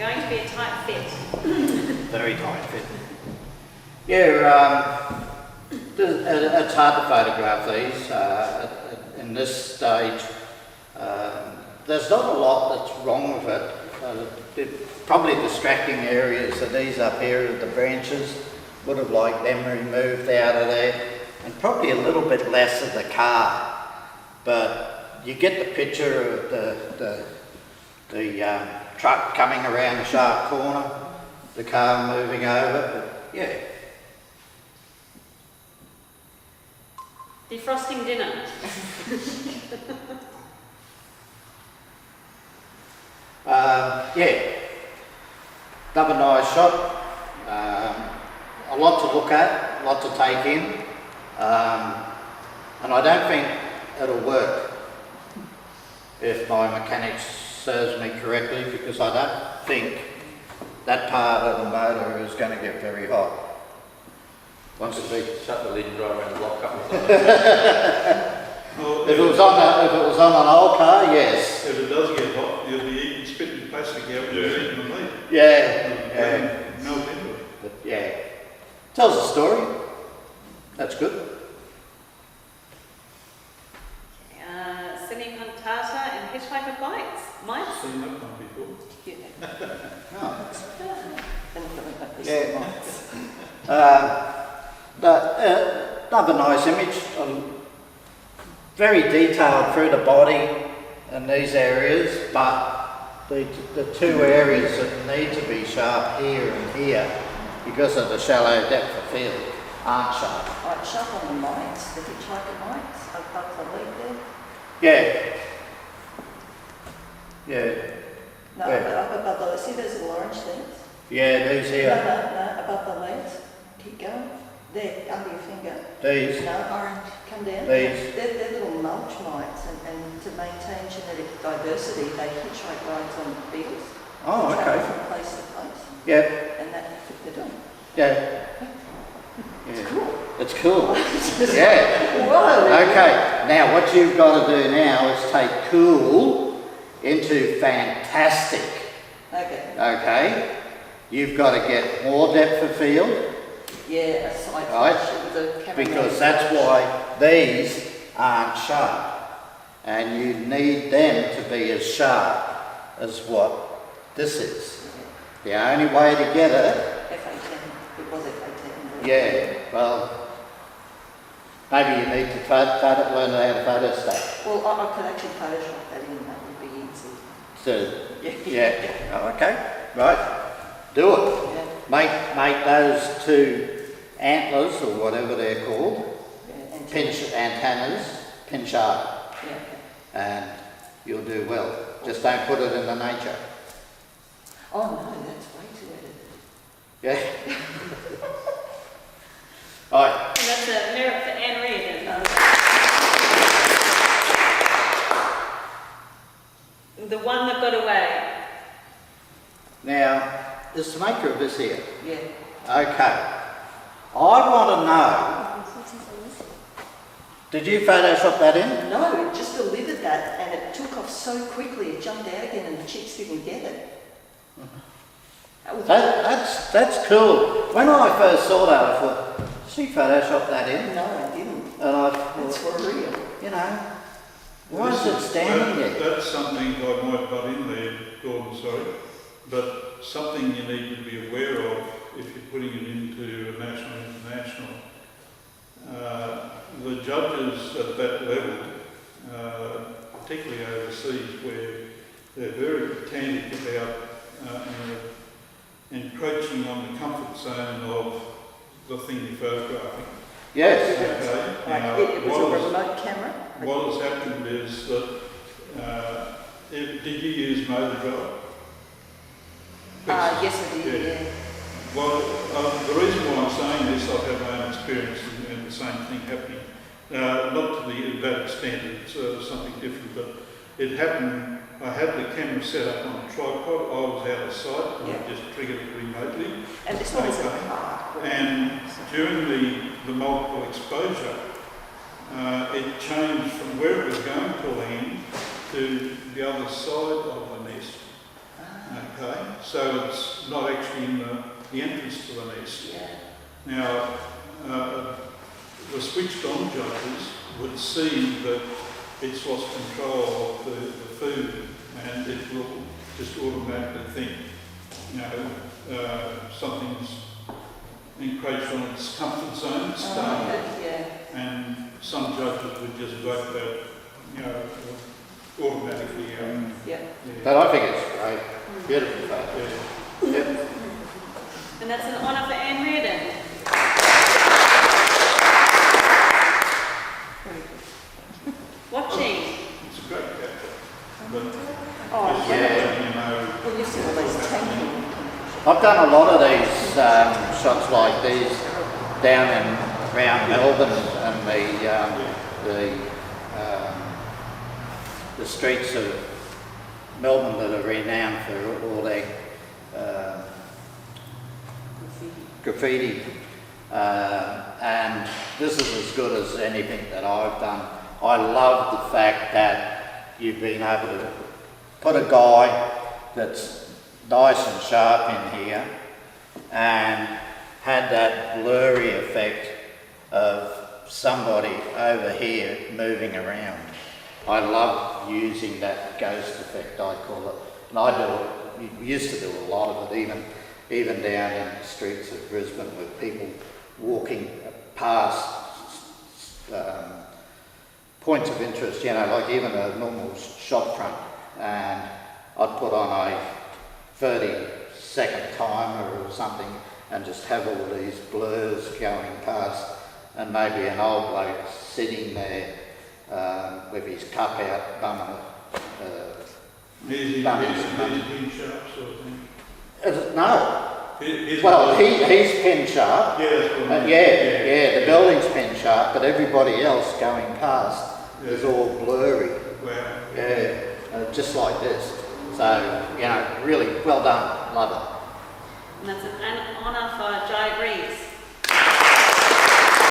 going to be a tight fit. Very tight fit. Yeah, it's hard to photograph these in this stage. There's not a lot that's wrong with it. Probably distracting areas are these up here of the branches. Would have liked them removed out of there, and probably a little bit less of the car. But you get the picture of the truck coming around the sharp corner, the car moving over. But yeah. Defrosting dinner. Yeah, another nice shot. A lot to look at, a lot to take in, and I don't think it'll work if my mechanics serves me correctly, because I don't think that part of the motor is going to get very hot. Once it's been shut the lid and drive around the block a couple of times. Well, If it was on an old car, yes. If it does get hot, you'll be eating, spitting plastic out and eating the meat. Yeah. Melt into it. But yeah, tells a story. That's good. Semi-punctata and hitchhiker bikes. Mites? Seen that one before. Oh. Yeah. Another nice image. Very detailed through the body in these areas, but the two areas that need to be sharp here and here, because of the shallow depth of field, aren't sharp. Right, sharp on the mites, the hitchhiker mites, up the lead there. Yeah. Yeah. No, Yeah. up above the, see those little orange things? Yeah, these No, here. no, above the legs. Keep going. There, under your finger. These. No, orange, come down. These. They're little mulch mites, and to maintain genetic diversity, they hitchhike rides on beetles. Oh, Travel okay. from place to place, Yeah. and that's what they're doing. Yeah. It's cool. It's cool. Yeah. Whoa! Okay, now what you've got to do now is take cool into fantastic. Okay. Okay, you've got to get more depth of field, Yeah, a side Right. flash of the camera. because that's why these aren't sharp, and you need them to be as sharp as what this is. The only way to get it, FA10, it was FA10. yeah, well, maybe you need to learn how to photo stack. Well, I could actually Photoshop that in, that would be easy. So, Yeah. yeah, oh, okay, right, do it. Yeah. Make those two antlers, or whatever they're called, Yeah, and pinch antennas, pin sharp, Yeah. and you'll do well. Just don't put it in the nature. Oh no, that's way too edited. Yeah. Right, And that's a merit for Anne Reid. The one that got away. now, is the maker of this here? Yeah. Okay. I want to know, did you Photoshop that in? No, it just delivered that and it took off so quickly, it jumped out again and the chicks didn't get it. That was That's cool. When I first saw that, I thought, did she Photoshop that in? No, I didn't. And I It's thought, for real. you know, why is it standing there? That's something I might butt in there, Gordon, sorry, but something you need to be aware of if you're putting it into a national and international. The judges at that level, particularly overseas, where they're very pedantic about encroaching on the comfort zone of the thing you're photographing. Yes. Okay. Like, Now, it was a what has- remote camera. What has happened is that, did you use motor drive? Yes, I did, yeah. Well, the reason why I'm saying this, I've had my own experience in the same thing happening. Not to that extent, it's something different, but it happened. I had the camera set up on a tripod, I was out of sight, and I just triggered it remotely. And this one was a Okay. car. And during the multiple exposure, it changed from where it was going to land to the other side of the nest. Okay, so it's not actually in the entrance to the nest. Yeah. Now, the switched on judges would see that it's lost control of the food, and it will just automatically think, you know, something's encroached on its comfort zone, it's staying. Yeah. And some judges would just vote that, you know, automatically. Yeah. Yeah. But I think it's great. Beautiful photo. Yeah. Yep. And that's an honour for Anne Reardon. Very good. Watching. It's a great capture. But Oh, just yeah. letting you know. well, you see all those tanking. I've done a lot of these shots like these down in around Melbourne and the streets of Melbourne that are renowned for all their graffiti. And this is as good as anything that I've done. I love the fact that you've been able to put a guy that's nice and sharp in here and had that blurry effect of somebody over here moving around. I love using that ghost effect, I call it. And I do it, used to do a lot of it, even down in the streets of Brisbane with people walking past points of interest, you know, like even a normal shop front, and I'd put on a 30-second timer or something and just have all these blurs going past, and maybe an old bloke sitting there with his cup out, bumming Here's He's pin sharp sort of thing. No, Here's well, he's pin sharp. Yeah, that's what I mean. Yeah, the building's pin sharp, but everybody else going past is Yeah. all blurry. Wow. Yeah, just like this. So, you know, really well done. Love it. And that's an honour for Jai Reeves.